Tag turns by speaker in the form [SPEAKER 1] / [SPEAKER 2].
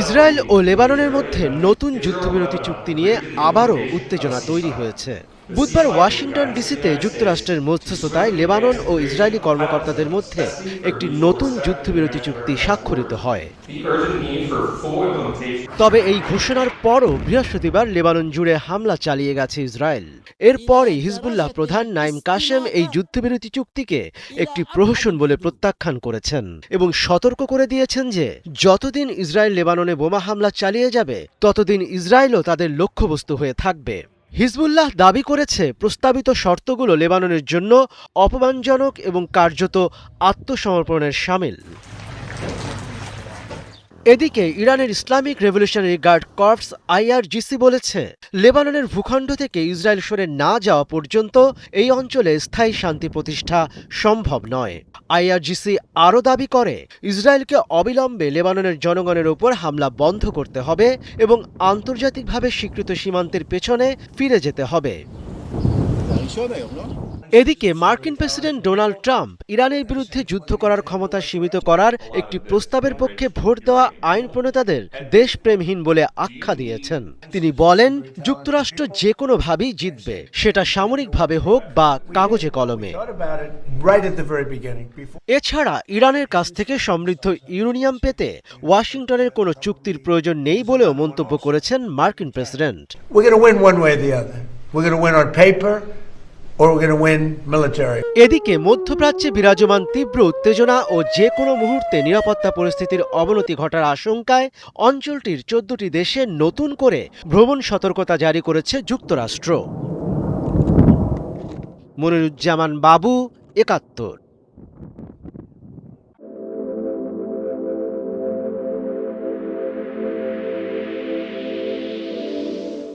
[SPEAKER 1] Israel ও লেবাননের মধ্যে নতুন যুদ্ধবিরতি চুক্তি নিয়ে আবারও উত্তেজনা তৈরি হয়েছে। বুধবার ওয়াশিংটন ডিসিতে যুক্তরাষ্ট্রের মধ্যস্থতায় লেবানন ও ইসরায়েলি কর্মকর্তাদের মধ্যে একটি নতুন যুদ্ধবিরতি চুক্তি স্বাক্ষরিত হয়। তবে এই ঘোষণার পরও বৃহস্পতিবার লেবানন জুড়ে হামলা চালিয়ে গেছে ইসরায়েল। এরপরই হিজবুল্লাহ প্রধান নাইম কাশেম এই যুদ্ধবিরতি চুক্তিকে একটি প্রহসন বলে প্রত্যাখ্যান করেছেন এবং সতর্ক করে দিয়েছেন যে যতদিন ইসরায়েল লেবাননে বোমা হামলা চালিয়ে যাবে ততদিন ইসরায়েলও তাদের লক্ষ্যবস্তু হয়ে থাকবে। হিজবুল্লাহ দাবি করেছে প্রস্তাবিত শর্তগুলো লেবাননের জন্য অপমানজনক এবং কার্যত আত্মসমর্পণের শামিল। এদিকে ইরানের Islamic revolutionary guard corps IRGC বলেছে, লেবাননের ভূখণ্ড থেকে ইসরায়েল সরে না যাওয়া পর্যন্ত এই অঞ্চলে স্থায়ী শান্তি প্রতিষ্ঠা সম্ভব নয়। আইআরজিসি আরও দাবি করে, ইসরায়েলকে অবিলম্বে লেবাননের জনগণের ওপর হামলা বন্ধ করতে হবে এবং আন্তর্জাতিকভাবে স্বীকৃত সীমান্তের পেছনে ফিরে যেতে হবে। এদিকে মার্কিন প্রেসিডেন্ট ডোনাল্ড ট্রাম্প ইরানের বিরুদ্ধে যুদ্ধ করার ক্ষমতা সীমিত করার একটি প্রস্তাবের পক্ষে ভোট দেওয়া আইন প্রণেতাদের দেশপ্রেমহীন বলে আখ্যা দিয়েছেন। তিনি বলেন, যুক্তরাষ্ট্র যে কোনোভাবেই জিতবে, সেটা সামরিকভাবে হোক বা কাগজে কলমে। এছাড়া ইরানের কাছ থেকে সমৃদ্ধ ইউরেনিয়াম পেতে ওয়াশিংটনের কোনো চুক্তির প্রয়োজন নেই বলেও মন্তব্য করেছেন মার্কিন প্রেসিডেন্ট। এদিকে মধ্যপ্রাচ্যে বিরাজমান তীব্র উত্তেজনা ও যে কোনো মুহূর্তে নিরাপত্তা পরিস্থিতির অবনতি ঘটার আশঙ্কায় অঞ্চলটির 14টি দেশে নতুন করে ভ্রমণ সতর্কতা জারি করেছে যুক্তরাষ্ট্র। মনিরুজ্জামান বাবু, ৭১।